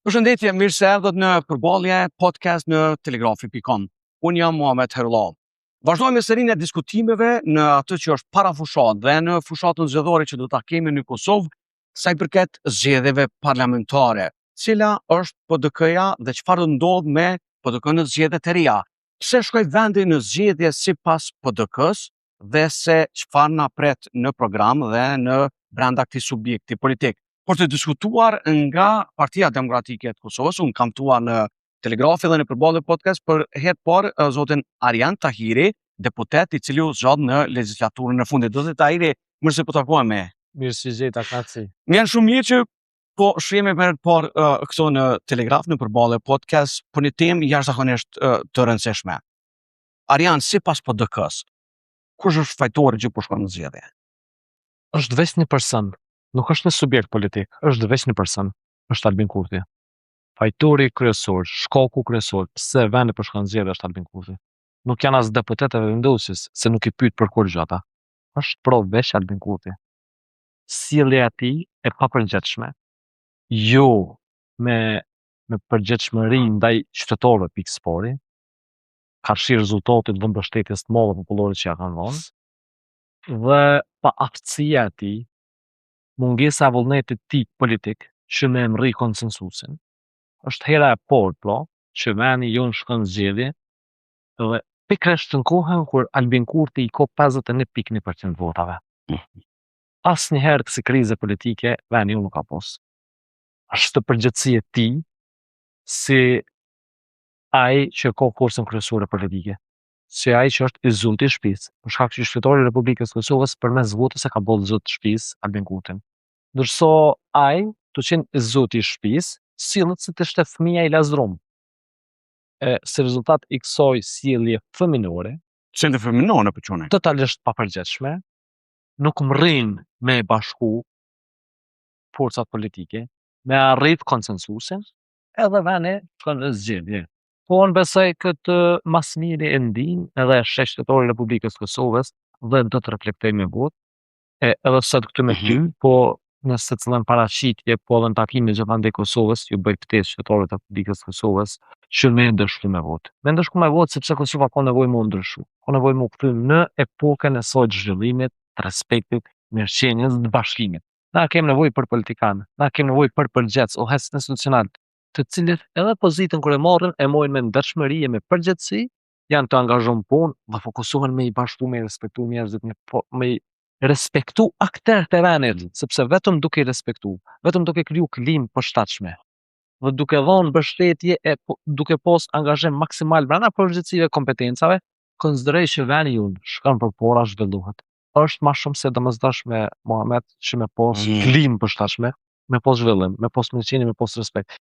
Përshëndetje, mirë se erdhët në përballje podcast në telegrafi.com. Unë jam Muhamet Herullah. Vazhdojmë me serinë e diskutimeve në atë që është para fushat dhe në fushatën zgjedhore që do ta kemi në Kosovë, sa i përket zgjedhjeve parlamentare. Cila është PDK-ja dhe çfarë do ndodh me PDK në zgjedhjet e reja? Pse shkoi vendi në zgjedhje sipas PDK-s dhe se çfarë na pret në program dhe në brenda këtij subjekti politik? Por të diskutuar nga Partia Demokratike e Kosovës, unë kam tuar në Telegrafi dhe në përballje podcast për herë parë zotin Arjan Tahiri, deputet i cili u zgjodh në legjislaturën e fundit. Zotin Tahiri, mirë se po takohemi. Mirë si gjeta, Kaci. Më janë shumë mirë që po shihemi për herë të parë këto në Telegraf në përballje podcast për një temë jashtëzakonisht të rëndësishme. Arjan, sipas PDK-s, kush është fajtori që po shkon në zgjedhje? Është veç një person, nuk është një subjekt politik, është veç një person, është Albin Kurti. Fajtori kryesor, shkaku kryesor, pse vendi po shkon në zgjedhje është Albin Kurti. Nuk janë as deputetëve vendosjes, se nuk i pyet për kur gjata. Është provë veç Albin Kurti. Sjellja e tij e papërgjithshme, jo me përgjithshmëri ndaj qytetarëve pikë spori, ka shi rezultatit dhe mbështetjes të madhe popullore që ja kanë dhënë, dhe pa aftësia e tij, mungesa e vullnetit tij politik që me mri konsensusin, është hera e parë pra që vendi jon shkon në zgjedhje dhe pikërisht në kohën kur Albin Kurti i ka 51.1% votave. Asnjëherë kësi krize politike vendi jon nuk ka pas. Është përgjegjësi e tij si ai që ka forcën kryesore politike, si ai që është i zoti i shtëpisë, për shkak që qytetari i Republikës Kosovës përmes votës e ka bollë zot të shtëpisë Albin Kurtin. Ndërsa ai, të qenë i zoti i shtëpisë, sillet si të ishte fëmia i lazdrum. Si rezultat i kësaj sjellje fëminore, Qendë fëminore po çunë. totalisht papërgjithshme, nuk mrrin me bashku forcat politike, me arrit konsensusin, edhe vendi shkon në zgjedhje. Po unë besoj këtë mas miri e ndin edhe qytetari i Republikës Kosovës dhe do të reflektoj me votë, edhe sot këtu me ty, po në secilën paraqitje, po edhe në takimin e Gjykatës Kosovës, ju bëj ftesë qytetarëve të Republikës Kosovës që me ndëshku me votë. Me ndëshku me votë sepse Kosova ka nevojë me u ndryshu. Ka nevojë me u kthy në epokën e saj të zhvillimit, të respektit, mirëqenies, të bashkimit. Na kemi nevojë për politikanë, na kemi nevojë për përgjegjës ose institucional, të cilët edhe pozitën kur e marrin me ndershmëri e me përgjegjësi, janë të angazhuar punë dhe fokusohen me i bashku, me i respektu njerëzit, me i respektu aktorët e vendit, sepse vetëm duke i respektu, vetëm duke kriju klimë përshtatshme dhe duke dhënë mbështetje duke pas angazhim maksimal brenda përgjegjësive kompetencave, konsideroj që vendi jon shkon përpara, zhvillohet. Është më shumë se domosdoshme Muhamet që me pas klimë përshtatshme, me pas zhvillim, me pas mirëqenie, me pas respekt.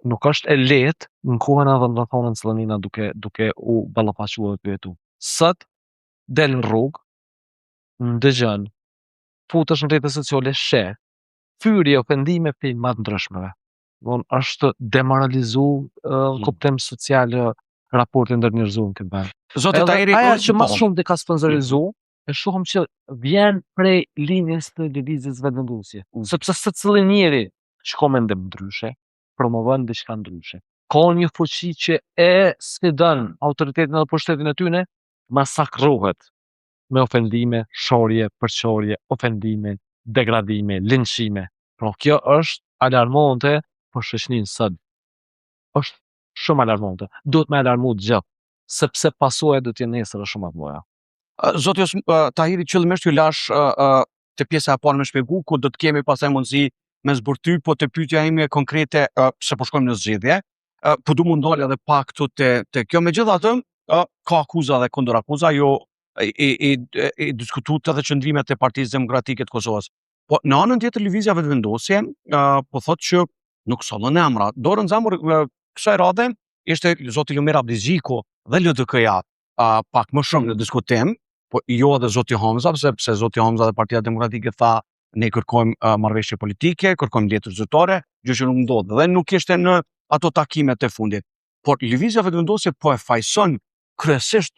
Nuk është e lehtë në kohën edhe në thonën Slanina duke u ballafaquar këtu jetu. Sot del në rrugë, ndëgjon, futesh në rrjetet sociale, sheh, fyri ofendime prej më të ndryshmeve. Është demoralizu në kuptim social raporti ndërnjerëzor këtë vend. Zotë Tahiri, ajo që më shumë të ka sponsorizu, e shohim që vjen prej linjës të lëvizjes vendosje. Sepse secili njeri që ka mendim ndryshe, promovon diçka ndryshe. Ka një fuqi që e sfidon autoritetin dhe pushtetin e tyre, masakrohet me ofendime, shorje, përçorje, ofendime, degradime, linçime. Pra kjo është alarmante për shoqërinë sot. Është shumë alarmante. Duhet me alarmu gjithë, sepse pasojat do të jenë nesër shumë të mëdha. Zoti Tahiri, qëllimisht ju lash të pjesa e parë me shpjegu ku do të kemi pastaj mundësi me zbërty, po të pyetja ime konkrete pse po shkojmë në zgjedhje. Po du mu ndalë edhe pak këtu te kjo. Megjithatë, ka akuza dhe kundërakuza, jo i diskutuar edhe qëndrimet e Partisë Demokratike të Kosovës. Po në anën tjetër lëvizja vetëvendosje po thotë që nuk sollën emra. Dorën zemër kësaj radhe ishte zoti Lumir Abdiziko dhe LDK-ja pak më shumë në diskutim, po jo edhe zoti Hamza, sepse zoti Hamza dhe Partia Demokratike tha ne kërkojmë marrëveshje politike, kërkojmë letër zyrtare, gjë që nuk ndodhi dhe nuk ishte në ato takimet e fundit. Por lëvizja vetëvendosje po e fajson kryesisht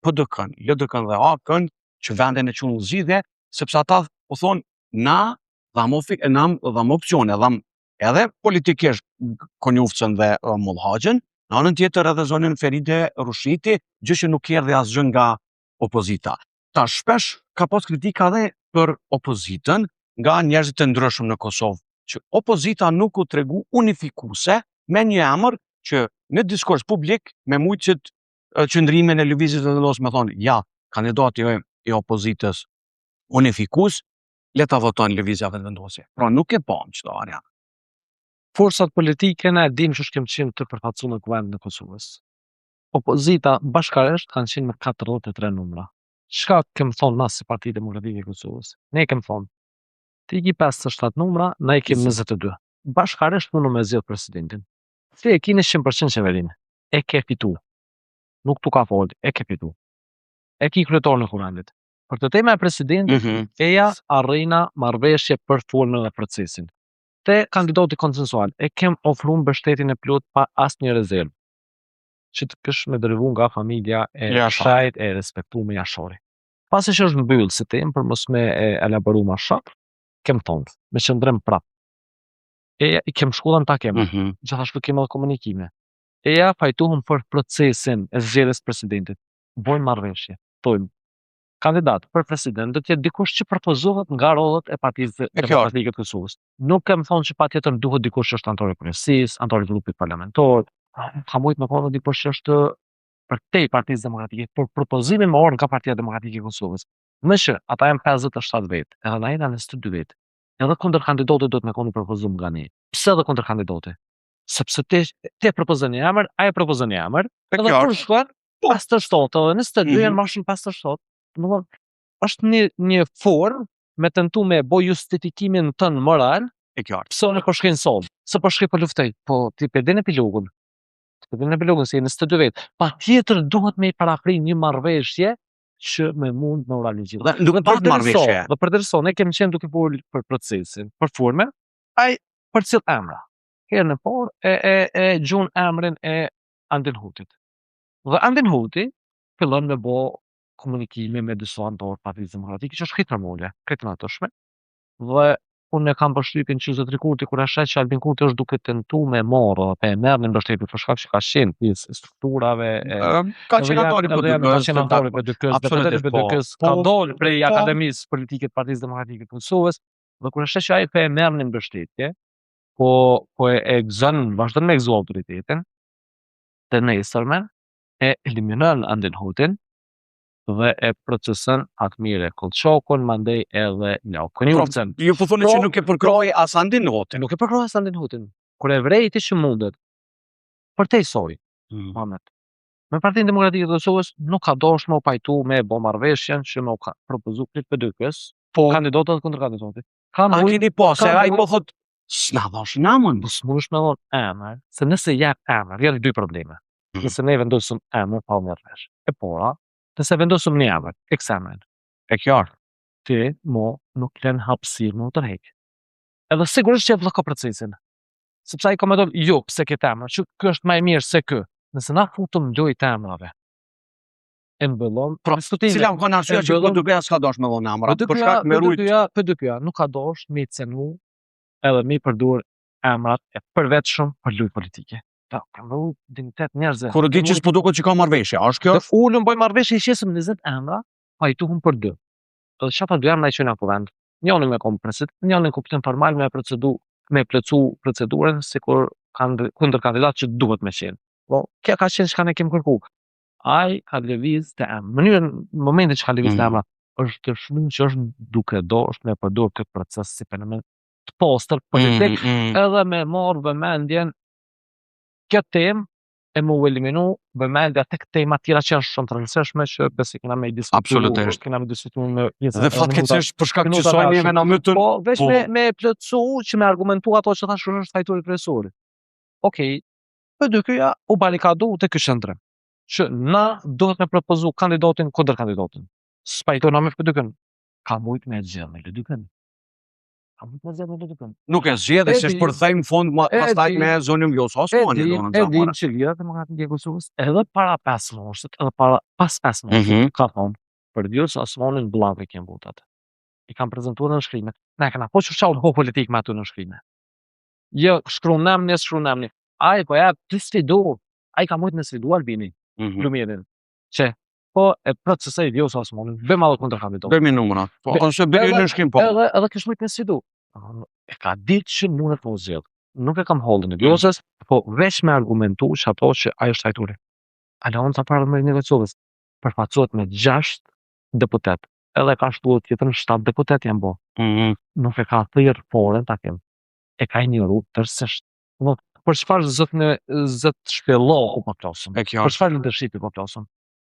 PDK-n, LDK-n dhe AK-n që vendin e qunë zgjidhje, sepse ata po thonë na dham opsione, dham edhe politikisht Konjufcën dhe Mollhaxhin, në anën tjetër edhe zonën Feride Rushiti, gjë që nuk erdhi asgjë nga opozita. Ta shpesh ka pas kritika edhe për opozitën nga njerëzit e ndryshëm në Kosovë, që opozita nuk u tregu unifikuese me një emër që në diskurs publik me mujtësit qëndrimin e lëvizjes së vendosur me thonë, ja, kandidati i opozitës unifikus, le ta voton lëvizja vendosje. Pra nuk e pam çdo variant. Forcat politike ne dim që kemi qenë të përfaqësuar në kuvendin e Kosovës. Opozita bashkërisht kanë qenë me 43 numra. Çka kemi thonë na si Parti Demokratike e Kosovës? Ne kemi thonë, ti i 57 numra, na i kemi 22. Bashkërisht mundu me zgjedh presidentin. Ti e keni 100% qeverinë. E ke fitu. Nuk tu ka folë, e ke fitu. E ki kryetorin e kuvendit. Për të tema e presidentit, eja arrina marrëveshje për formën e procesin. Te kandidati konsensual, e kem ofruar mbështetjen e plot pa asnjë rezervë. Që të kësh me derivu nga familja e shajt e respektuar me Jashori. Pasi që është mbyllë si temë për mos me elaboru ma shak, kem thonë, me qëndrim prap. Eja i kem shkollën ta kem, gjithashtu kem edhe komunikime. Eja fajtuhëm për procesin e zgjedhjes presidentit. Bojmë marrëveshje, thojmë, kandidat për president do të jetë dikush që propozohet nga rollet e Partisë Demokratike të Kosovës. Nuk kem thonë që patjetër duhet dikush që është antar i kryesisë, antar i grupit parlamentar, ka mujt me thonë dikush që është për te Partisë Demokratike, për propozimin më orë nga Partia Demokratike e Kosovës. Më që ata janë 57 vetë, edhe na jena 22 vetë. Edhe kundër kandidate do të më koni propozim nga ne. Pse edhe kundër kandidate? Sepse te propozon një emër, ai propozon një emër, edhe kur shkon 57, edhe 22 janë marrën 57. Domethënë, është një formë me tentu me bo justifikimin tënë moral, pse unë po shkoj në sold, se po shkoj po luftoj, po ti pe din epilogën. Ti pe din epilogën se jeni 22 vetë. Patjetër duhet me i parapri një marrëveshje që me mund me realizim. Dhe duhet të marrëveshje. Dhe përderisa ne kemi qenë duke folur për procesin, për formën, ai për cilë emra. Herën e parë e gjun emrin e Andin Hutit. Dhe Andin Huti fillon me bo komunikime me disa antarë Partisë Demokratike që është këtë normale, këtë natëshme. Dhe unë e kam përshtypjen që Zotri Kurti kur e shet që Albin Kurti është duke tentu me marrë pe merrnin mbështetjen për shkak që ka qenë pjesë strukturave ka qenë antari për DK-s, ka dalë prej Akademisë Politike të Partisë Demokratike të Kosovës, dhe kur e shet që ai pe merrnin mbështetje, po e gëzon, vazhdon me gëzu autoritetin, të nesërmen e eliminon Andin Hutin, dhe e proceson Atmire Kolçokun, mandej edhe Konjufcën. Ju po thoni që nuk e përkroi as Andin Hutin. Nuk e përkroi as Andin Hutin. Kur e vrejti që mundet, për te i soj, Mamet. Me Partinë Demokratike të Kosovës nuk ka dosh me u pajtu me bo marrëveshjen që me u propozu këtë PDK-s, kandidatët kundër kandidatit. A keni po, se ai po thot, s'na dhash namën. Po s'mundesh me dhon emër, se nëse jep emër, janë dy probleme. Nëse ne vendosëm emër pa marrëveshje. E para, nëse vendosëm një emër, eksamen, e qartë, ti nuk lën hapësirë më të tërheq. Edhe sigurisht që e vllaka procesin. Sepse ai komenton, jo, pse këtë emër, që ky është më i mirë se ky. Nëse na futëm lojë të emrave. E mbëllon, cila më kanë arsye që PDK s'ka dosh me dhon emra, për shkak me rujt. PDK nuk ka dosh me cenu edhe me përdor emrat e përvetshëm për lojë politike. Kam vëllu dignitet njerëzve. Kur di që s'po duket që ka marrëveshje, a është kjo? Unë bëj marrëveshje, i qesëm 20 emra, pajtuhëm për 2. Edhe çfarë 2 emra i çojnë në kuvend. Njëri me kompresit, njëri kuptim formal me plotsu procedurën sikur kanë kundër kandidat që duhet me qenë. Po, kjo ka qenë çka ne kemi kërku. Ai ka lëviz të emra. Mënyrën momentin që ka lëviz të emra është të shumë që është duke dosh me përdor këtë proces si fenomen të postër politik, edhe me marrë vëmendjen kjo temë e mu eliminu vëmendja tek tema tjera që janë shumë të rëndësishme që besi kena me diskutu. Absolutisht. Kena me diskutu me dhe fatkeqësisht për shkak që soi neve na mytën. Po, veç me plotsu që me argumentu ato që thash është fajtori kryesor. Okej. PDK-ja u barikadu te ky qendrim. Që na duhet me propozu kandidatin kundër kandidatin. Spajtona me PDK-n. Ka mujt me zgjedh me PDK-n. Nuk e zgjedh se është përthejmë fond pastaj me zonën Vjosa Osmani. E dim që lirat e Demokratike e Kosovës edhe para 5 moshët, edhe pas 5 moshët, ka thonë, për Vjosa Osmanin bllave kemë votat. I kam prezantuar në shkrimet. Ne kena po çfarë ho politik me aty në shkrime. Jo, shkruan emrin, shkruan emrin. Ai po ja ti sfidu. Ai ka mujt me sfidu Albinin, Lumirin. Që po e procesoj jo sa smonin. Bëjmë edhe kundër kandidat. Bëjmë numrat. Po ose bëj në shkrim po. Edhe kish mujt me sfidu. E ka ditë që mundet me u zgjedh. Nuk e kam hollën e djosës, po veç me argumentu që ato që ai është hajturi. Aleonca para me negociues përfaqësohet me 6 deputet. Edhe ka shtuar tjetër 7 deputet janë bo. Nuk e ka thirr forën takim. E ka injoru tërësisht. Do për çfarë zot shpellohu po plosun. Për çfarë leadershipi po plosun.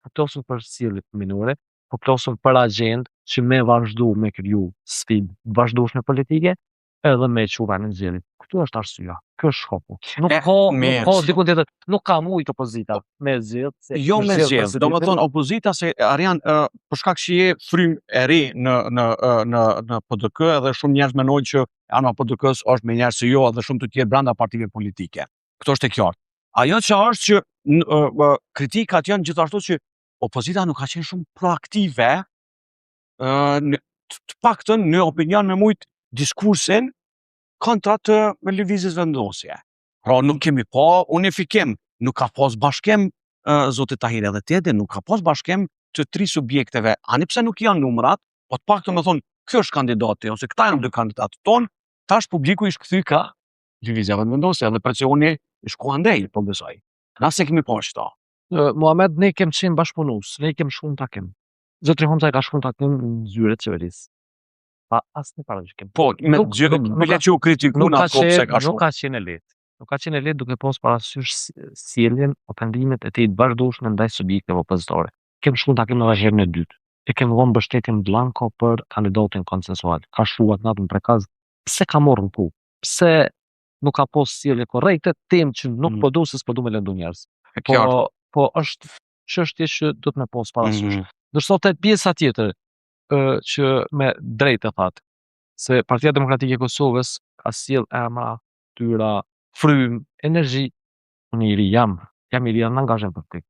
Po plosun për sjellje minore, po plosun për agjendë që me vazhdu me kriju sfidë vazhdueshme politike edhe me çuva në zgjedhje. Këtu është arsyeja. Ky është shkopu. Nuk ka diku tjetër, nuk ka mujt opozita me zgjedh. Jo me zgjedh. Domethënë opozita se Arian për shkak që je frym e ri në PDK edhe shumë njerëz mendojnë që ana PDK-s është me njerëz se jo edhe shumë të tjerë brenda partive politike. Këto është e qartë. Ajo që është që kritikat janë gjithashtu që opozita nuk ka qenë shumë proaktive të paktën në opinion me mujt diskursin kontra të lëvizjes vendosje. Pra nuk kemi pa unifikim, nuk ka pas bashkim zoti Tahiri edhe tjetër, nuk ka pas bashkim të 3 subjekteve, ani pse nuk janë numrat, po të paktën me thonë, kjo është kandidati ose këta janë 2 kandidatë tonë, tash publiku i shkthy ka lëvizja vendosje edhe presioni i shku andej, po besoj. Na se kemi pa çto. Muhamet, ne kem qenë bashkëpunues, ne kem shkuar në takim. Zotri Homca ka shkuar në takim në zyre të qeverisë. Pa asnjë parashikim. Po, me le që u kritikun ato pse ka shkuar. Nuk ka qenë lehtë. Nuk ka qenë lehtë duke pas parasysh sjelljen ose ndimet e tij të vazhdueshme ndaj subjekteve opozitore. Kem shkuar në takim edhe herën e dytë. E kem dhënë mbështetjen blanko për kandidatin konsensual. Ka shkuar natën prekaz. Pse ka marrë ku? Pse nuk ka pas sjellje korrekte, temë që nuk po du se s'po du me lëndu njerëz. Po është çështje që duhet me pas parasysh. Ndërsa te pjesa tjetër që me drejtë e thatë, se Partia Demokratike e Kosovës ka sjell emra, tyra, frym, energji. Unë i ri jam i ri në angazhem politik.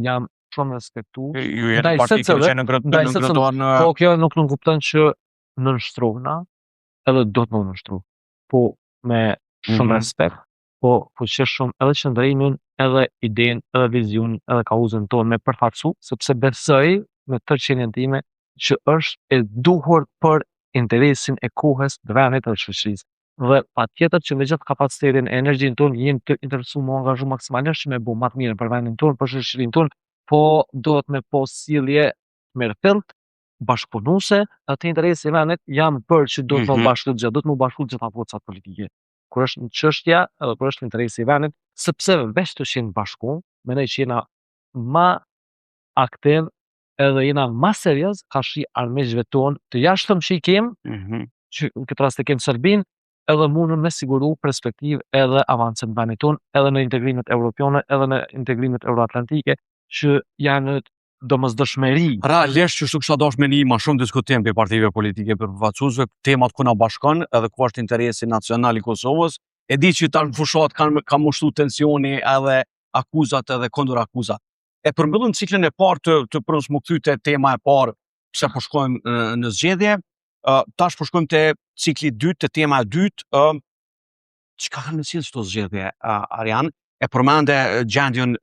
Jam shumë respektu. Ju jeni parti që në gratuar në... Po kjo nuk kupton që nënshtrohna, edhe do të më nështru. Po me shumë respekt, po që shumë edhe qëndrimin, edhe idenë, edhe vizionin, edhe kauzën tonë me përfaqësu, sepse besoj me tërqenjen time që është e duhur për interesin e kohës, të vendit dhe shoqërisë. Dhe patjetër që me gjithë kapacitetin e energjinë tonë jemi të interesuar me angazhu maksimalisht që me bëu më të mirën për vendin tonë, për shoqërinë tonë, po duhet me pas sjellje mirëfillt, bashkëpunuese, atë interesi i vendit jam për që do të më bashkëtu gjithë, do të më bashkëtu gjitha forcat politike. Kur është në çështja, edhe kur është në interesi i vendit, sepse veç të qenë bashku, mendoj që jena më aktiv edhe jena më serioz ka shi armiqve tonë të jashtëm që i kem, që në këtë rast e kem Serbin, edhe mundën me siguru perspektivë edhe avancën në vendit tonë, edhe në integrimet evropiane, edhe në integrimet euroatlantike, që janë domosdoshmëri. Realisht që kështu dashmëri më shumë diskutim për partive politike për përfaqësuesve, temat ku na bashkon edhe ku është interesi nacional i Kosovës. E di që tash fushat ka mushtu tensioni edhe akuzat edhe kundër akuzat. E përmbyllim ciklin e parë të pros më kthy tema e parë pse po shkojmë në zgjedhje. Tash po shkojmë te cikli i dytë, te tema e dytë. Çka kanë në cilë çto zgjedhje, Arian? E përmende gjendjen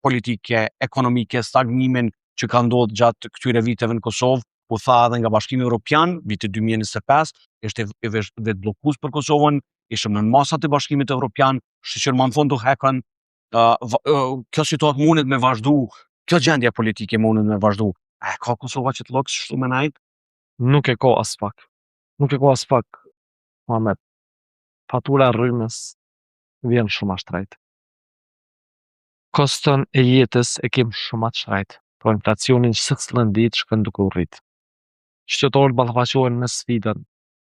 politike, ekonomike, stagnimin që ka ndodhur gjatë këtyre viteve në Kosovë, u tha edhe nga Bashkimi Evropian, viti 2025, ishte vetë bllokues për Kosovën, ishim në masat e Bashkimit Evropian, shoqërman fondu hekën, kjo situatë mundet me vazhdu, kjo gjendje politike mundet me vazhdu. A ka Kosova që të lokës shtu me najt? Nuk e ka as pak. Nuk e ka as pak, Muhamet. Fatura rrymës vjen shumë ashtrejt. Koston e jetës e kem shumë atë shtrejt, po inflacionin secilën ditë shkon duke u rrit. Qytetarët ballafaqohen në sfidën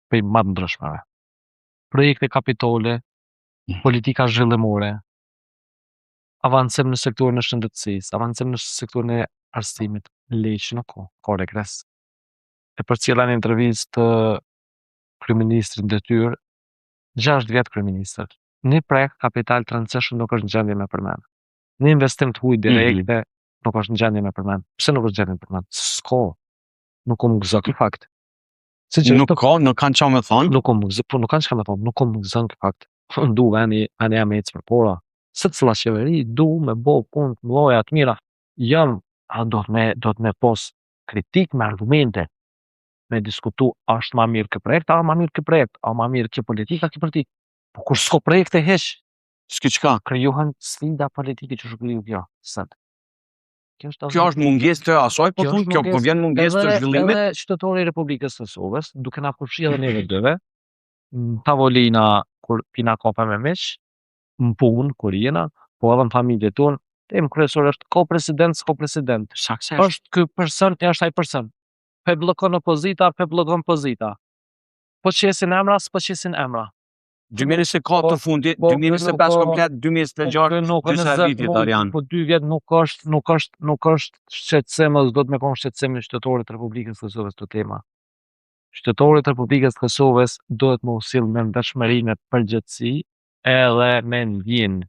për më të ndryshmeve. Projekte kapitale, politika zhvillimore, avancim në sektorin e shëndetësisë, avancim në sektorin e arsimit, leq nuk ka regres. E përcjella në intervistë të kryeministrit detyrë, 6 vjet kryeministër. Një projekt kapital të rëndësishëm nuk është në gjendje me përmend. Një investim të huaj direkte nuk është në gjendje me përmend. Pse nuk është në gjendje me përmend? S'ka. Nuk më gëzo ky fakt. Nuk kanë çfarë me thonë. Nuk kam muzë, po nuk kanë çka me thonë, nuk kam muzën këtë fakt. Du veni jam ecë për pora. Se cila qeveri du me bo punë të mëdha të mira. Do të me pos kritik me argumente, me diskutu a është ma mirë kë projekt, a ma mirë kë projekt, a ma mirë kë politika, kë politik. Po kur s'ko projekte heq, S'ki çka. krijohen sfida politike që shkriju kjo. Sot. Kjo është mungesë të asaj, po thonë, kjo po vjen mungesë të zhvillimit. Edhe qytetori i Republikës së Kosovës, duke na përfshi edhe neve dyve, në tavolina kur pina kopa me miq, në punë kur jena, po edhe në familje tonë, temë kryesor është ko-president. Sakse Është ky person, është ai person. Pe bllokon opozita, pe bllokon pozita. Po qesin emra, s'po qesin emra. 2024 të fundit, 2025 komplet, 2026 disa vite Darian. Po 2 vjet nuk është shqetësim, as do të më kon shqetësim në qytetorit të Republikës së Kosovës këtë tema. Qytetorit të Republikës së Kosovës duhet më usill me ndeshmëri, me përgjegjësi, edhe me ndjenjë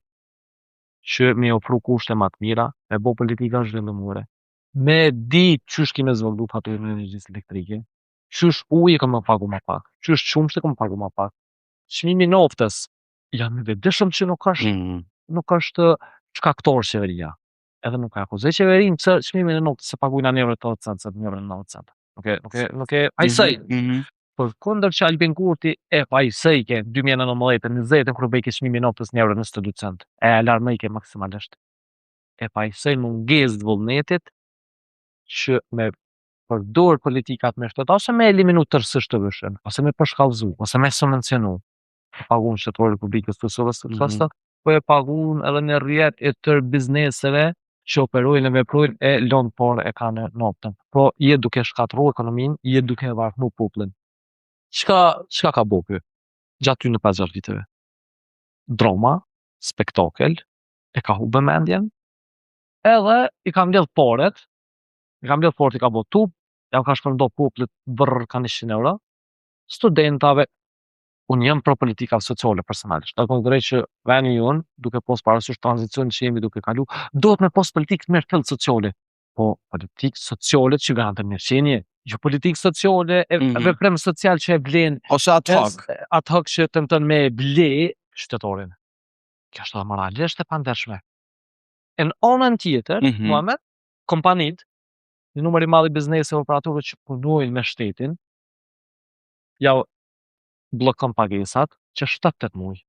që me ofru kushte më të mira, me bo politika zhvillimore. Me di çysh kime zvogëlu faturën e energjisë elektrike, çysh uji kam pagu më pak, çysh qumshti kam pagu më pak. Çmimi i noftës, jam i vetëdijshëm që nuk është shkaktor qeveria. Edhe nuk ka akuzoj qeverinë se çmimin e noftës se paguajnë në euro 80 cent, në euro 90 cent. Nuk e ajsaj. Por kundër që Albin Kurti pa ajsaj ke 2019-20 kur bëj çmimin e noftës në euro 22 cent. E alarmoj ke maksimalisht. Pa ajsaj mungesë të vullnetit që me përdor politikat me shtetë, ose me eliminu tërësisht të vëshën, ose me përshkallëzu, ose me subvencionu. Pagun Shtetori i Republikës së Kosovës, po e pagun edhe në rrjet e tër bizneseve që operojnë e veprojnë e lënë por e kanë notën. Po je duke shkatërruar ekonominë, je duke varfëruar popullin. Çka ka bëu ky gjatë në 50 viteve? Drama, spektakel, e ka humbë mendjen, edhe i ka mbledh poret, i ka bë tub, ja ka shpërndar popullit ka 100 euro, studentave. Unë jam pro politika sociale personalisht. Do të që veni jonë, duke pos parasysh tranzicionin që jemi duke kalu, duhet me pos politikë me rreth sociale. Po politikë sociale që garanton mirëqenie, jo politikë sociale e veprim social që e blen ose ad hoc që tenton me ble qytetorin. Kjo është moralisht e pandershme. Në anën tjetër, Muhamet, kompanitë, një numër i madh i bizneseve operatorëve që punojnë me shtetin, ja bllokon pagesat që 7-8 muaj.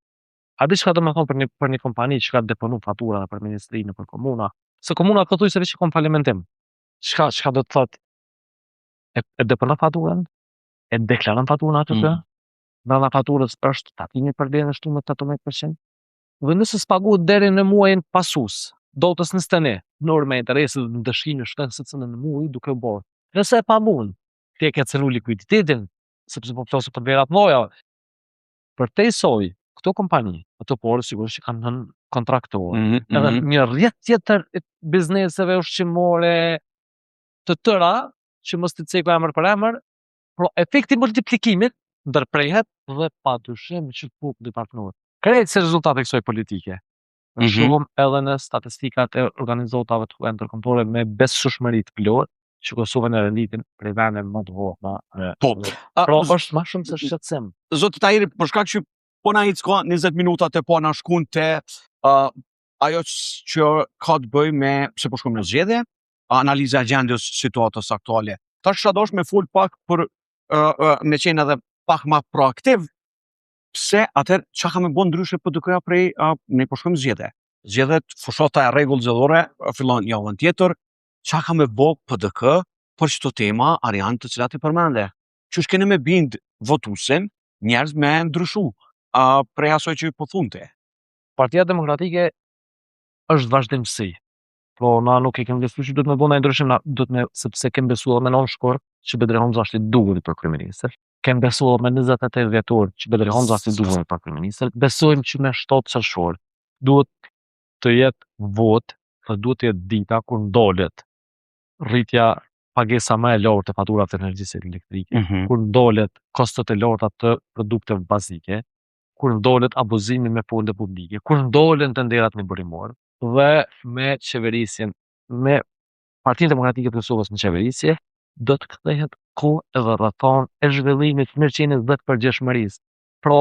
A di çka do të thonë për një kompani që ka deponu fatura për ministrinë për komuna? Se komuna po thuaj se veç ka falimentim. Çka do të thotë? E deponon faturën? E deklaron faturën aty të? Brenda faturës është tatimi për vlerën e shtunë 18%. Dhe nëse s'paguhet deri në muajin pasues, dotës 21, norma e interesit në dëshkinë shtetësisë në muaj duke u bërë. Nëse e pagun, ti e ke cenu likuiditetin, sepse po flasë për vlerat mëdha. Për te soi, këto kompani, ato porë sigurisht që kanë nën kontraktorë. Edhe një rrjet tjetër bizneseve ushqimore të tëra, që mos të ceku emër për emër, pro efekti multiplikimit ndërprehet dhe padyshim që populli partner. Krejt se rezultate kësaj politike. Në shumë edhe në statistikat e organizatave të ndërkombëtare me besueshmëri të plotë, që Kosovën e renditin prej vende më të vogla. Po është më shumë se shqetësim. Zoti Tahiri, për shkak që po na hiq ka 20 minuta të po na shkon te ajo që ka të bëjë me pse po shkojmë në zgjedhje, analiza e gjendjes situatës aktuale. Tash shadosh me fol pak për me qenë edhe pak më proaktiv, pse atëherë çka ka më bën ndryshe PDK-ja prej ne po shkojmë zgjedhje. Zgjedhjet, fushata e rregull zgjedhore fillon javën tjetër. Çka ka më bë PDK për çdo tema arian të cilat i përmende? Qysh keni me bind votuesin, njerëz me ndryshu prej asoj që po thunte. Partia Demokratike është vazhdimsi. Po na nuk e kemi besuar që do të më bëna ndryshim, sepse kemi besuar me non shkurt që Bedri Honxha është i duhur për kryeministër. Kem besuar me 28 dhjetor që Bedri Honxha është i duhur për kryeministër. Besojmë që me 7 qershor duhet të jetë vot, duhet të jetë dita kur ndolet rritja pagesa më e lartë e faturave të energjisë elektrike, kur ndolet kostot e larta të produkteve bazike, kur ndolet abuzimi me fonde publike, kur ndolen tenderat në burimor, dhe me qeverisjen, me Partinë Demokratike të Kosovës në qeverisje, do të kthehet kohë edhe rrethon e zhvillimit të mirëqenies dhe të përgjegjshmërisë. Pra,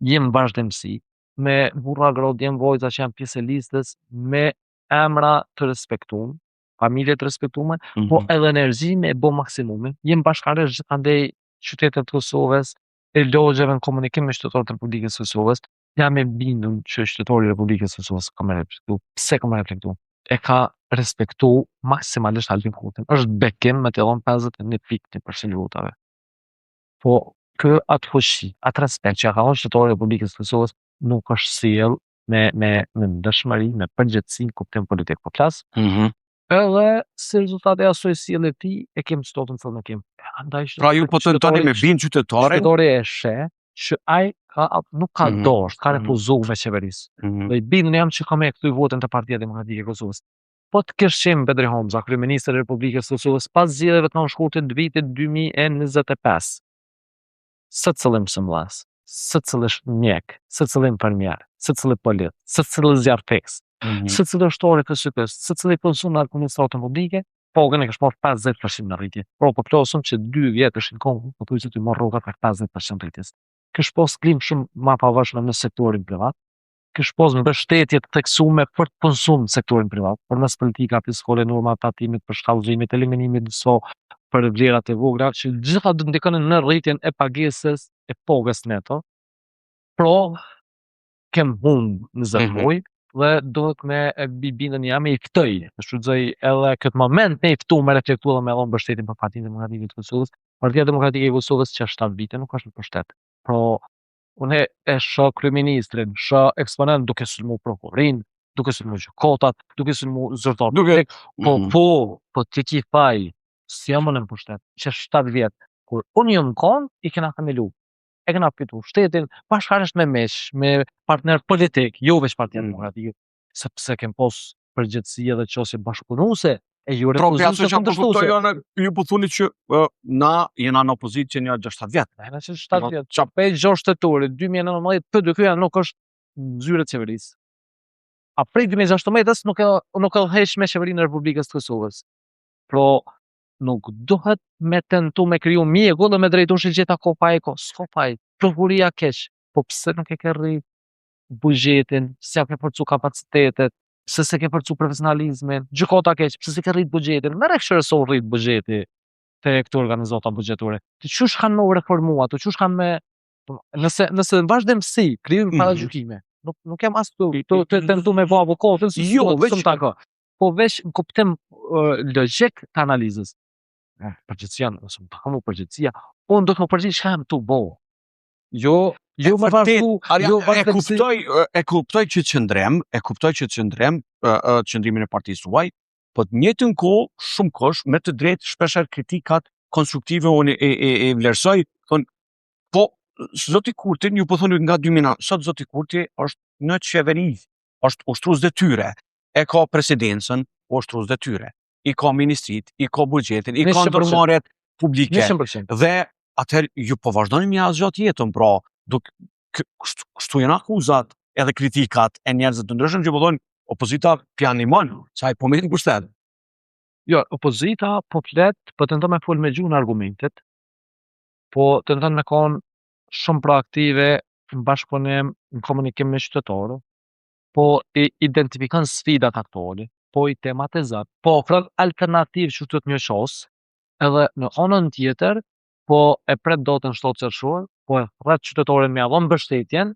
jem vazhdimsi me burra grot, jem vojza që janë pjesë e listës me emra të respektuar, familje të respektuar, po edhe energji me e bo maksimumin. Jem bashkëmarrës gjithandej qytetet të Kosovës, e logjeve në komunikim me qytetarët e Republikës së Kosovës. Jam e bindur që qytetari i Republikës së Kosovës ka me reflektu. Pse ka me reflektu? E ka respektu maksimalisht Albin Kurtin. Është bekim me të dhënë 51% votave. Po kë atë fuqi, atë respekt që ka dhënë qytetari i Republikës së Kosovës nuk është sjell me dëshmëri, me përgjegjësi në kuptim politik. Po flas edhe si rezultat e asoj sjellje e tij e kem stotën thonë kem. Andaj Pra ju po tentoni me bind qytetarin. qytetari e sheh që ai nuk ka dorë, ka refuzuar me qeverisë. Dhe i bindun jam që ka me këtu votën të Partia Demokratike e Kosovës. Po të kesh qenë Bedri Homza, kryeministri i Republikës së Kosovës, pas zgjedhjeve të nënshkurtit të vitit 2025, secili mësimdhës, secili mjek, secili infermier, secili polic, secili zjarrtekës, secili ushtari të SYK-s, secili funksionar administratën publike, pagën e ka marrë 50% në rritje. Pra po plasëm që 2 vjet është në kohë, po thuaj se ti marr rrogat me 50% rritjes. Kish pas klim shumë më pavarëshme në sektorin privat. Kish pas mbështetje të theksuar për të konsum në sektorin privat, përmes politika fiskale, norma të tatimit, për shkallëzimit, eliminimit të për vlerat e vogla, që gjitha do të ndikonin në rritjen e pagesës e pagës neto. Pra, kem humb në 20 muaj dhe duhet me bindën jam i ftoj. Shfrytëzoj edhe këtë moment me i ftu me reflektuar dhe me dhënë mbështetjen për Partinë Demokratike të Kosovës. Partia Demokratike e Kosovës që 7 vite nuk është në pushtet. Pra, unë e shoh kryeministrin, shoh eksponent duke sulmu prokurorin, duke sulmu gjykatat, duke sulmu zyrtar. Po ti ki faj, si jam unë në pushtet, që 7 vjet, kur unë jam kon, i kena kamelu. E kena fitu shtetin, bashkërisht me mesh, me partner politik, jo veç Partia Demokratike, sepse kem pos përgjegjësi edhe qosje bashkëpunuese e ju refuzim të kundërshtuese. Ju po thoni që na jena në opozitë që një 6 vjet. Na që 7 vjet. Çapë 6 shtetori 2019 PD-ja nuk është zyre të qeverisë. A prej 2016-s nuk e heq me qeverinë e Republikës të Kosovës. Pra, nuk duhet me tentu me kriju mjeku dhe me drejtu shqyqeta ko faj, s'ko faj, prokuria keq, po pse nuk e ke rrit bugjetin, se ja ke përcu kapacitetet, pse se ke përcu profesionalizmin, gjykata keq, pse se ke rrit bugjetin, me rekshërëso rrit bugjeti të këtu organizata bugjetore. Të qysh kanë me u reformua, të qysh kanë me, nëse në vazhdimsi, kriju para gjykime, nuk jam as të tentu me vë avokatën, po veç në kuptim logjik të analizës. Përgjithësia, nëse më takon përgjithësia, unë do të më përgjigj çka jam tu bo. Jo më vazhdu, e kuptoj që qëndrimin e partisë tuaj, po të njëjtën kohë shumë kosh me të drejtë shpeshherë kritikat konstruktive unë e vlerësoj, thon po zoti Kurti, ju po thoni nga 2000, sot zoti Kurti është në qeveri, është ushtrues detyre, e ka presidencën, ushtrues detyre. I ka ministrit, i ka bugjetin, i ka ndërmarrjet publike. 100%. Dhe atëherë ju po vazhdoni me asgjë jetën, pra, kështu janë akuzat edhe kritikat e njerëzve të ndryshëm që po thonë opozita pianimon, sa ai po merr pushtet. Jo, opozita po flet, po tenton me fol me gjuhën e argumentit, po tenton me kon shumë proaktive në bashkëpunim, në komunikim me qytetarët, po i identifikon sfidat aktuale, po i tematizon, po ofron alternativë që të njëjtos, edhe në anën tjetër, po e pret datën 7 qershor, po e thret qytetarin me dhënë mbështetjen,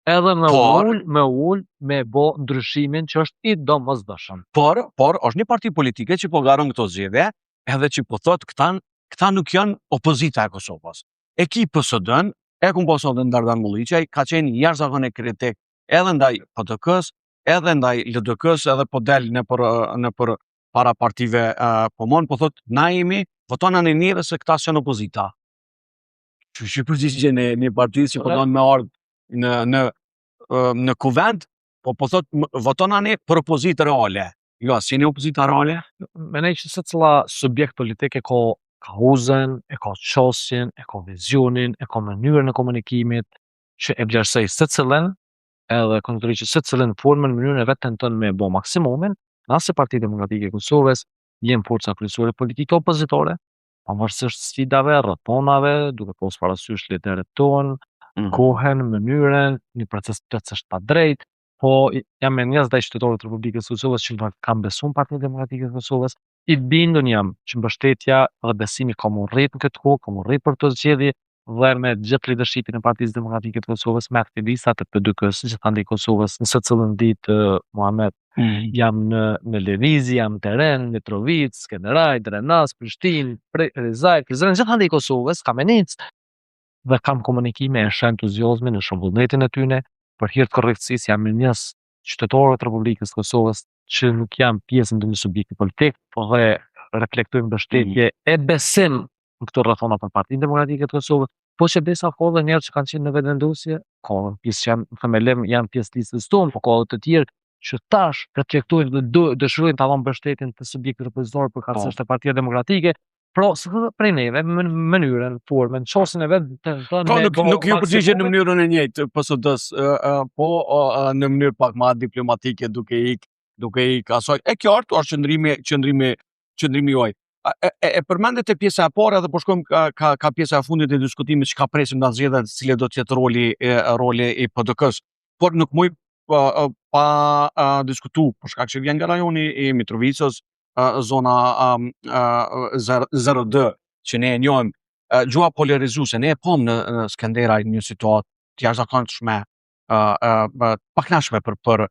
edhe me bë ndryshimin që është i domosdoshëm. Por është një parti politike që po garon këto zgjedhje, edhe që po thotë këta nuk janë opozita e Kosovës. Ekipi PSD-n, e kumposon dhe Dardan Mulliçaj, ka qenë jashtëzakonisht kritik edhe ndaj PDK-s, edhe ndaj LDK-s, edhe po del në për para partive pomon, po thot na jemi votona në njëre se këta janë opozita. Që përgjigje në partisë që po don me ardh në kuvend, po thot votona ne për opozitë reale. Jo, si një opozitë reale? Mendoj që secila subjekt politik e ka kauzën, e ka çosjen, e ka vizionin, e ka mënyrën e komunikimit që e vlerësoj secilën, edhe kontrolloj që secilën formën në mënyrën e vet tenton me bë maksimumin. Nëse Partia Demokratike e Kosovës jem forca kryesore politike opozitore, pavarësisht sfidave, rrethonave, duke pas parasysh lideret tonë, Mhm. kohën, mënyrën, një proces plotësisht pa drejt, po jam me njerëz ndaj qytetarëve të Republikës së Kosovës që kam besu në Partinë Demokratike të Kosovës, i bindur jam që mbështetja dhe besimi ka mu rrit në këtë kohë, ka mu rrit për të zgjedhje dhe me gjithë leadershipin e Partisë Demokratike të Kosovës, me aktivistat e PDK-s, gjithandaj Kosovës, në secilën ditë Muhamet, jam në Lëvizje, jam në teren, Mitrovic, Skenderaj, Drenas, Prishtinë, Prizren, gjithandaj Kosovës, Kamenic, dhe kam komunikime e shë entuziozmi në shëmbullnetin e tyne, për hir të korrektësisë jam njerëz qytetarë të Republikës së Kosovës që nuk jam pjesë në një subjekti politik, por dhe reflektojmë mbështetje e besim në këto rrethona për Partinë Demokratike të Kosovës, po që disa ka dhe njerëz që kanë qenë në vendendosje, ka dhe pjesë që janë pjesë listës tonë, po ka dhe të tjerë që tash reflektojnë dhe dëshirojnë ta dhanë mbështetjen të subjektit opozitor për kartësisht e Partia Demokratike, pro prej neve, mënyrën, formën, çosin e vet të Po nuk ju përgjigjen në mënyrën e njëjtë PSD-s, po në mënyrë pak më diplomatike duke ik asaj. E qartë është qëndrimi juaj. E përmendet e pjesa e parë dhe po shkojmë ka pjesa e fundit e diskutimit që ka presim nga zgjedhjet, cili do të jetë roli i PDK-s. Por nuk muj pa diskutu, për shkak që vjen nga rajoni i Mitrovicës, zona 0D që ne e njohim, gjua polarizuese, ne e pam në Skenderaj një situatë të jashtëzakonshme, pa kënaqshme për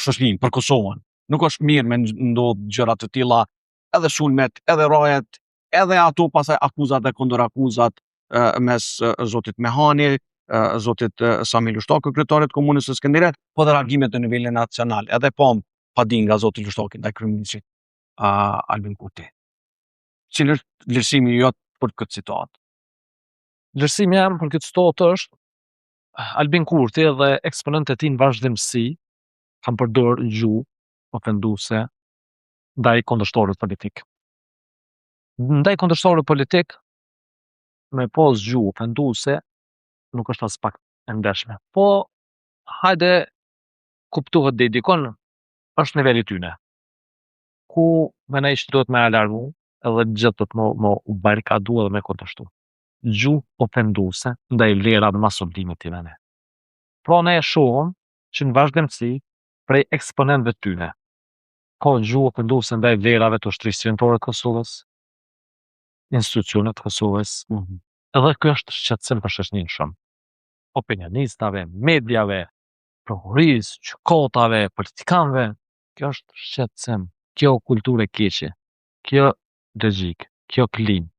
shoqërinë, për Kosovën. Nuk është mirë me ndodh gjëra të tilla, edhe sulmet, edhe rajet, edhe ato pasaj akuzat dhe kundërakuzat mes zotit Mehani, zotit Sami Lushtako, kryetarit të komunës së Skenderajt, po dhe reagimet në nivelin nacional. Edhe pam padin nga zoti Lushtaki ndaj kryeministrit Albin Kurti. Cili është vlerësimi jot për këtë situatë? Vlerësimi jam për këtë situatë është Albin Kurti dhe eksponentët e tij në vazhdimsi kanë përdorur gjuhë ofenduese ndaj kundërshtarit politik. Ndaj kundërshtarit politik me pas gjuhë ofenduese nuk është as pak e ndeshme. Po hajde kuptohet deri dikon është niveli tyne. Ku mendoj që duhet me alarmu edhe gjithë do të më barikadu edhe me kundërshtu. Gjuhë ofenduese ndaj vlerave më sublime të tyre. Pra ne e shohim që në vazhdimsi prej eksponentëve tyne ka gjuhë ofenduese ndaj vlerave të ushtrisë qendrore të Kosovës, institucionet të Kosovës, edhe kjo është shqetësim për shoqërinë shumë. Opinionistave, mediave, prokurisë, gjykatave, politikanëve, kjo është shqetësim, kjo kulturë e keqe, kjo logjik, kjo klim,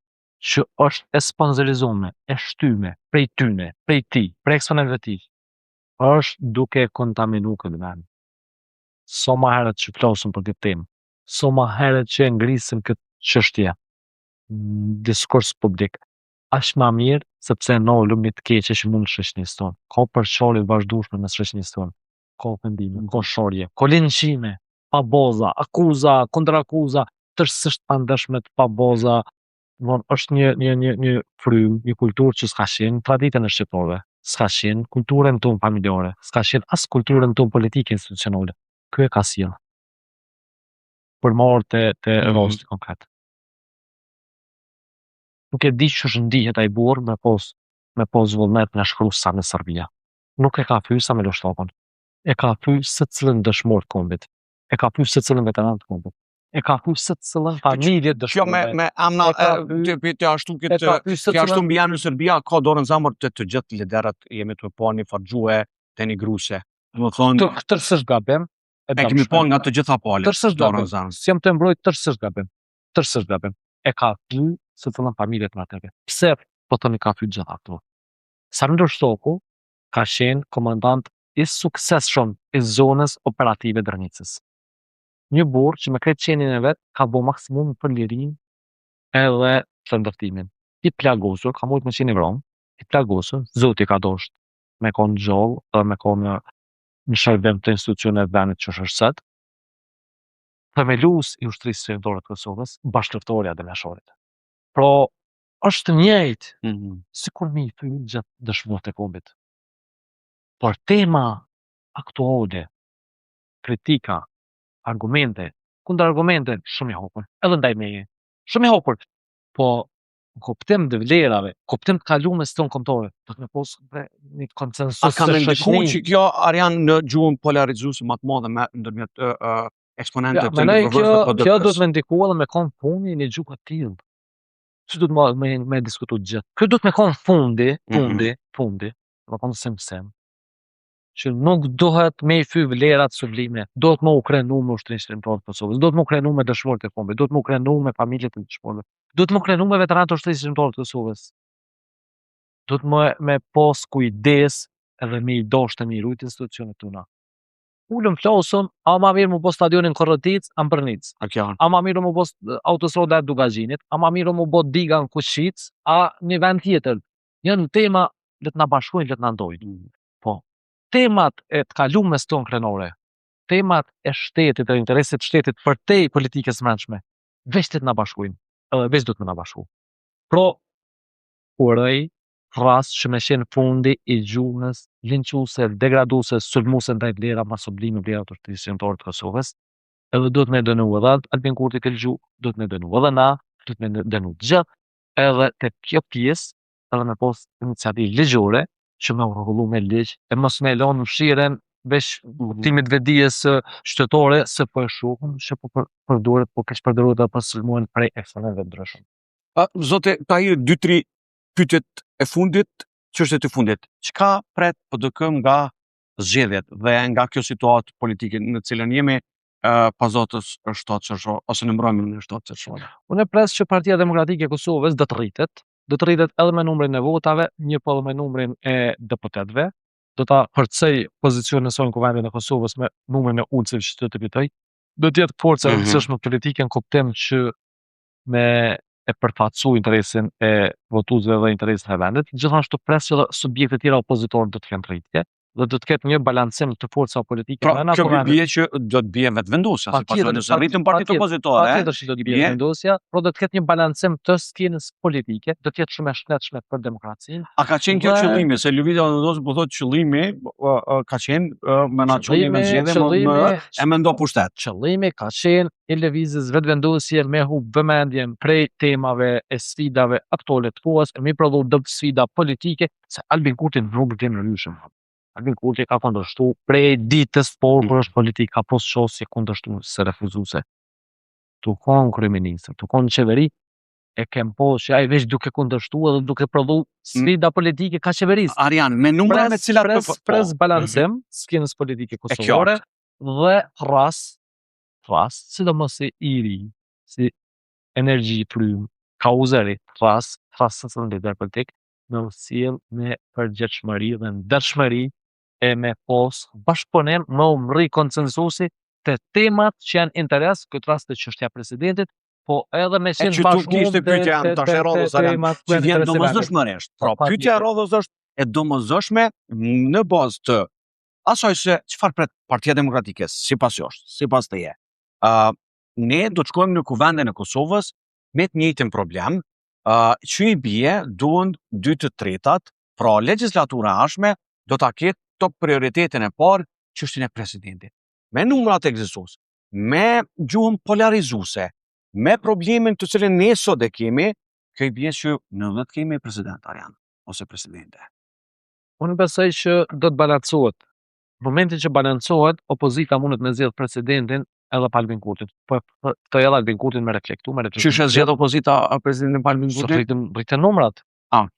që është e sponsorizuar, e shtyme prej tyne, prej tij, prej eksponentëve të tij, është duke kontaminu këtë vend. So më herët që flasim për këtë temë, so më herët që ngrisim këtë çështje në diskurs publik, aq më mirë sepse na ulëm të keqe që mund në shoqërisë tonë. Ka përçarje të vazhdueshme në shoqërisë tonë. Ka ofendime, ka shorje, ka linçime, pa baza, akuza, kundërakuza, tërësisht pa ndeshme, pa baza. Është një frym, një kulturë që s'ka qenë traditën e shqiptarëve, s'ka qenë kulturën tonë familjare, s'ka qenë as kulturën tonë politike institucionale. Ky e ka sjell. Për marrë te rasti konkret. Nuk e di që është ndihet ai burr me pos vullnet nga shkrusa në Serbia. Nuk e ka fysa me Lushtakun. E ka fyes secilën dëshmor të kombit. E ka fyes secilën veteran të kombit. E ka fyes secilën familje dëshmor. Kjo me amna të ashtu mbi janë në Serbia ka dorën zamër të gjithë liderët, jemi të pa një fargjue të një gruse. Do të thonë tërësisht gabim. E kemi pa nga të gjitha palët. Tërësisht dorën gabim. zamër. Si jam të mbrojt tërësisht gabim. Tërësisht gabim. E ka fyes secilën familje të natëve. Pse po thoni ka fyes gjithë ato? Sami Lushtaku ka qenë komandant i suksesshëm i zonës operative Drnicës. Një burr që me këtë qenien e vet ka bëu maksimum për lirinë edhe për ndërtimin. I plagosur, ka mujt me qenë i vronë, i plagosur, zoti ka dosht me konë gjallë dhe me konë në shërbim të institucioneve të vendit që është sot. Themelues i ushtrisë qendrore të Kosovës, bashkëtorja e Demashorit. Pra, është njëjtë sikur mi fyll gjatë dëshmorët e kombit. Por tema aktuale, kritika, argumente, kundër argumente, shumë i hapur, edhe ndaj meje. Shumë i hapur. po në kuptim të vlerave, kuptim të kalumes tonë kombëtare, do të me pos një A konsensus ka të me ndiku shoqërisë. që kjo Arjan në gjuhën polarizuese më të madhe me ndërmjet eksponentët të Mendoj ndërkombëtar të kjo do PDK-s? të me ndiku edhe me kon funi një gjuhë të tillë. Që do të me diskutu gjithë. Kjo do të me kon fundi, do të sem, që nuk dohet me i fy vlerat sublime, do të më u krenu me ushtrinë shërimtare të Kosovës, do të më u krenu me dëshmorët e kombit, do të më u krenu me familjet e dëshmorëve, do të më u krenu me veteranët e ushtrisë shërimtare të Kosovës. Do të më me pas kujdes edhe me i dashur me i rujt institucionet tona. Ulëm flasëm, a ma mirë më bo stadionin Korrëtic, a më përnic. A ma mirë më bo autostrada e Dugazhinit, a ma mirë më bo diga në Kushqic, a një vend tjetër. Janë tema le të na bashkojnë, le të na ndojnë. Po, temat e të kalumes tonë krenore, temat e shtetit, e interesit shtetit për te politikës mbrëmshme, veç të na bashkojnë, edhe veç do të më na bashku. Pro, uroj rast që me qenë fundi i gjuhës linçuese, degraduese, sulmuese ndaj vlera ma sublime vlera të ushtrisë shërimtare të Kosovës, edhe do të me dënu edhe Albin Kurti këtë gjuhë, do të me dënu edhe na, do të me dënu gjithë, edhe te kjo pjesë, edhe me pos iniciativë ligjore, që me rregullu me ligj, e mos me lënë mëshiren veç timit vedijes shtetore se po e shohim që po përdoret, po keq përdoret apo sulmohen prej eksponentëve të ndryshëm. Zote Tahir, 2-3 pyetjet e fundit, çështjet e fundit. Çka pret PDK nga zgjedhjet dhe nga kjo situatë politike në cilën jemi pas datës 7 qershor ose në mbrëmjen e 7 qershor? Unë pres që Partia Demokratike e Kosovës do të rritet edhe me numrin e votave, një po edhe me numrin e deputetëve, do ta forcoj pozicionin e saj në Kuvendin e Kosovës me numrin e ulësve që të fitoj. Do të jetë forca e rëndësishme politike në kuptim që me e përfaqësu interesin e votuesve dhe interesin e vendit. Gjithashtu pres që subjekte tjera opozitorë do të kenë rritje dhe do të ketë një balancim të forcave politike. Pra, kjo bie që do të bie vetëvendosja, sipas nëse rritën partitë opozitore. Patjetër që do të bie vetëvendosja, por do të ketë një balancim të skenës politike, do të jetë shumë e shëndetshme për demokracinë. A ka qenë kjo qëllimi, se lëvizja vendosur po thotë qëllimi ka qenë me na çoni me zgjedhje e mendo pushtet. Qëllimi ka qenë i lëvizjes vetëvendosje me hub vëmendjen prej temave e sfidave aktuale të kohës, me prodhu dop sfida politike, se Albin Kurti nuk vjen rryshëm. Albin Kurti ka kundërshtu prej ditës, por kur është politik ka pas shosje kundërshtu se refuzuese. Tu kon kryeministër, tu kon qeveri, e kem pas që ai veç duke kundërshtu edhe duke prodhu sfida politike ka qeverisë. Arian, me numra me cilat pres balancim skenës politike kosovare dhe rast, sidomos si iri, si energji frym, kauzeri, rast të lider politik, me sjell me përgjegjshmëri dhe ndershmëri e me pos bashkëpunim me u mrri konsensusi të temat që janë interes, këtë rast të çështja presidentit, po edhe me qenë bashkëpunim të temat që vjen domosdoshmërisht. Pra, pyetja e radhës është e domosdoshme në bazë të asaj se çfarë pret Partia Demokratike sipas josh, sipas teje. Ne do të shkojmë në Kuvendin e Kosovës me të njëjtin problem, që i bie duhen 2/3, pra legjislatura e ardhshme do ta ketë top prioritetin e parë çështjen e presidentit. Me numrat ekzistues, me gjuhën polarizuese, me problemin të cilin ne sot e kemi, kjo i bie që në vetë kemi president Arjan ose presidente. Unë besoj që do të balancohet. Në momentin që balancohet, opozita mundet me zgjedh presidentin edhe pa Albin Kurtin. Po të jella Albin Kurtin me reflektu, Ç'është zgjedh opozita presidentin pa Albin Kurtin? Rritën numrat.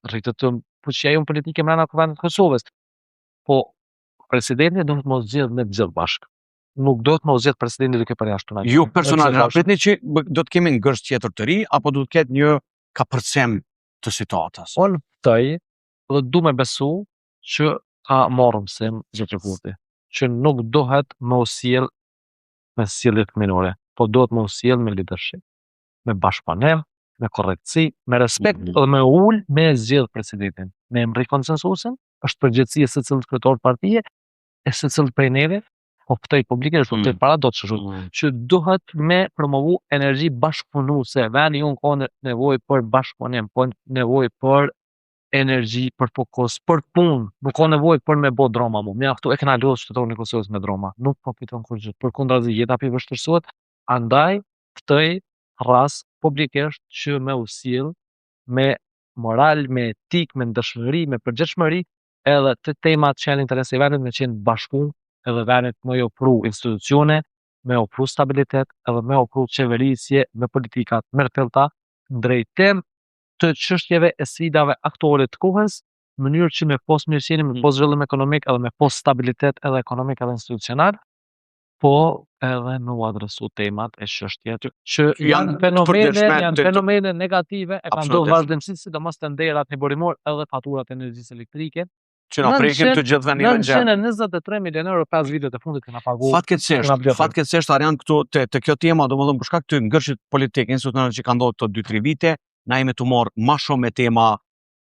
Rritët fuqia jonë politike brenda Kuvendit të Kosovës. Po presidenti do të mos zgjedh me gjithë bashkë. Nuk do të mos zgjedh presidenti duke përjashtuar. Jo personalisht, pritni që do të kemi ngërsh tjetër të ri apo do të ketë një kapërcem të situatës. Unë ftoj dhe du me besu që ka marrë mësim zotri Kurti, që nuk dohet me sjell me sjellje minore, po dohet me sjell me leadership, me bashkëpunim, me korrektësi, me respekt dhe me ul me zgjedh presidentin. Me mri konsensusin, është përgjegjësia e secilët kryetar partie, e secilët prej neve, po ftoj publike, është ftoj paradoks që duhet me promovu energji bashkëpunuese. Vendi jonë ka nevojë për bashkëpunim, po nevojë për energji, për fokus, për punë, nuk ka nevojë për me bë drama më. Mjaftu e kena lodhur shtetorin e Kosovës me drama. Nuk po fiton kurrë. Përkundrazi jeta pi vështirësohet, andaj ftoj rast publikisht që me usill me moral, me etik, me ndëshmëri, me përgjithshmëri, edhe të temat që janë interes i vendit me qenë bashkëpunë, edhe vendit me ofru institucione, me ofru stabilitet, edhe me ofru qeverisje me politikat mërtëllta, drejtim të çështjeve e sfidave aktore të kohës, në mënyrë që me pos mirëqenie, me pos zhvillim ekonomik edhe me pos stabilitet edhe ekonomik edhe institucional, po edhe me u adresu temat e çështjet që janë fenomene negative e kanë ndodhur vazhdimësisht, sidomos të nderat neburimor edhe faturat e energjisë elektrike. Që na prekin të gjithë vendime gjatë. 923 milion euro 5 vitet e fundit kena pagu. Fatkeqësisht Arian këtu te kjo tema, domethënë për shkak të ngërshit politik institucional që kanë ndodhur këto 2-3 vite, na jemi të marr më shumë me tema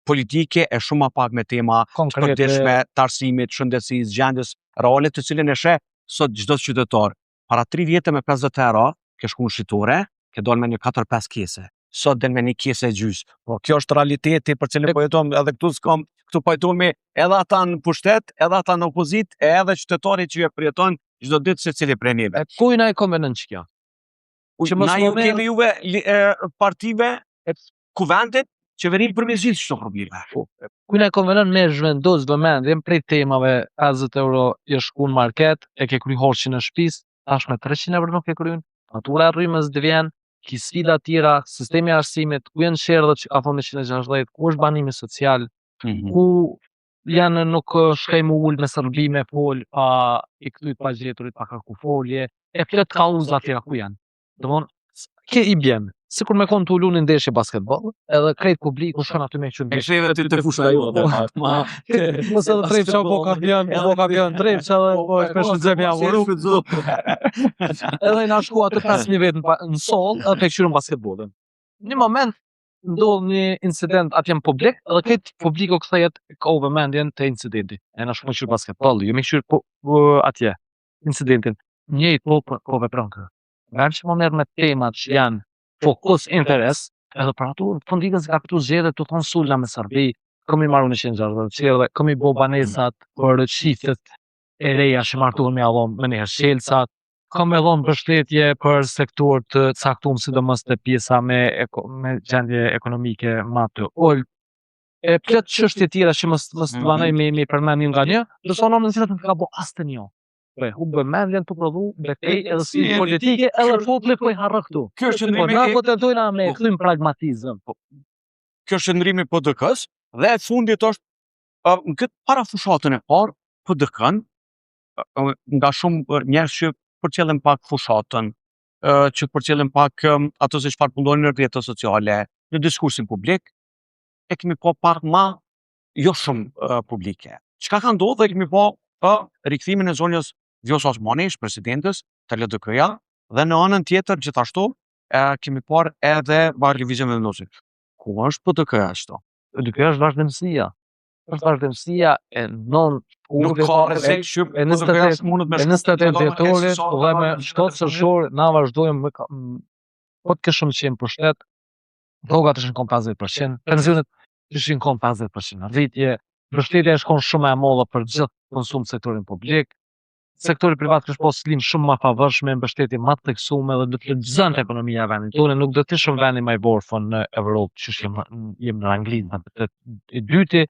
politike e shumë më pak me tema të përditshme të arsimit, shëndetësisë, gjendjes reale, të cilën e sheh sot çdo qytetar. Para 3 vjetë me 50 euro, ke shku në shitore, ke dalë me një 4-5 kese. Sot del me një kese e gjys. Po kjo është realiteti për cilin po jetojmë, edhe këtu po jetojmë edhe ata në pushtet, edhe ata në opozit, edhe qytetarit që përjeton çdo ditë secili prej neve. Ku na i konvenon ç'kjo? Na ju kemi juve partive, kuvendit, qeverin përmes gjithë çdo probleme. Ku na konvenon me zhvendos vëmendjen prej temave 50 euro i shku në market, e ke kry horçin në shtëpisë, tash me 300 euro nuk e kryen, fatura e rrymës devjen, ki sfida tjera, sistemi i arsimit, ku janë sherdhët që ka thonë 160, ku është banimi social, ku janë nuk shkej më ullë me sërbime fol, pa i kthyer pa gjeturit, pa kërku folje, e plot kauza tjera ku janë. Domthon, ke i bjen, sikur me konë të ullu në ndeshje basketball, edhe krejt publiku shkon aty me qenë. E sheve ty të fusha ju. Mos edhe Trepça po kampion Trepça dhe po e shpeshëzëm javuru. Edhe na shku atë 5000 vet në soll, edhe tek qyrën basketbollin. Në moment ndodh një incident atje në publik, edhe këtë publiku kthehet ka vëmendjen te incidenti. E na shku në qyrë basketboll, jo me qyrë atje incidentin. Njëjtë po vepron kë. Nga që më merr me temat që janë fokus interes, edhe për ato në funditën se ka këtu zgjedhje të thonë sulna me Serbi, komi marrë 160, komi bo banesat për çiftet e reja që martohen me avon me një shelsat, komi dhon mbështetje për sektor të caktuar, sidomos te pjesa me gjendje ekonomike më të ulët. E plot çështje tjera që mos të banoj me përmendje nga një, do sonë në cilat nuk ka bo asnjë. Po u vëmendjen të prodhu betejë edhe si politike edhe populli po i harro këtu. Kjo është qëndrimi po tentojna me kthym pragmatizëm. Kjo është qëndrimi PDK-s dhe e fundit është në këtë parafushatën e parë PDK-n nga shumë njerëz që përcjellen pak fushatën, që përcjellen pak ato se çfarë punojnë në rrjetet sociale, në diskursin publik, e kemi pa pak më jo shumë publike. Çka ka ndodhur e kemi pa rikthimin e zonjës Vjosa Osmani, presidentës të LDK-ja, dhe në anën tjetër gjithashtu kemi parë edhe lëvizjen vendosit. Ku është PDK-ja ashtu? PDK-ja është vazhdimësia. Është vazhdimësia e nuk ka rrezik që e 28 dhjetorit dhe me 7 shorë na vazhdojmë po të kishim qenë pushtet, rrogat ishin kom 50%, pensionet ishin kom 50% rritje, mbështetja shkon shumë e madhe për gjithë konsum sektorin publik. Sektori privat kështë pas slim shumë më favorshme, mbështetje më të theksuar dhe do të lexonte ekonomia e vendit tonë, nuk do të ishim vendi më i borfën në Evropë, që jem në Angli, i dyti,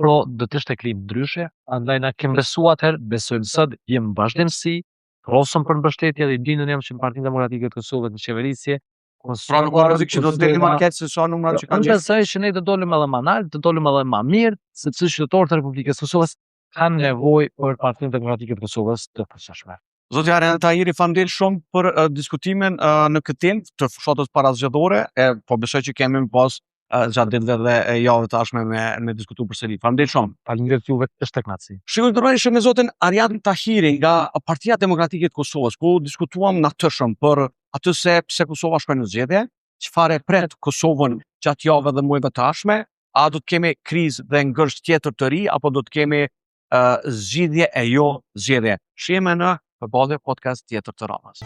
pro do të ishte klimë ndryshe, andaj na kemi besuar atëherë, besojmë sot, jem vazhdimsi, rrosëm për mbështetje dhe i bindën jam që në Partinë Demokratike të Kosovës në qeverisje. Pra nuk ka rrezik që do të deri më keq se sa numrat që kanë. Unë besoj që ne do dolim edhe më lart, do dolim edhe më mirë, sepse qytetarët e Republikës së Kosovës kanë nevojë për Partinë Demokratike të Kosovës të përshtatshme. Zoti Arian Tahiri, faleminderit shumë për diskutimin në këtë temë të fushatës parazgjedhore, po besoj që kemi pas gjatë ditëve dhe javëve të ardhshme me diskutuar përsëri. Faleminderit shumë. Faleminderit juve, është tek kënaqësi. Shikoj ndërmjet me zotin Arian Tahiri nga Partia Demokratike e Kosovës, ku diskutuam natyrshëm për atë se pse Kosova shkoi në zgjedhje, çfarë pret Kosovën gjatë javëve dhe muajve të ardhshme, a do të kemi krizë dhe ngërsh tjetër të ri, apo do të kemi zgjidhje e jo zgjedhje. Shihemi në përballje podcast tjetër të Ramës.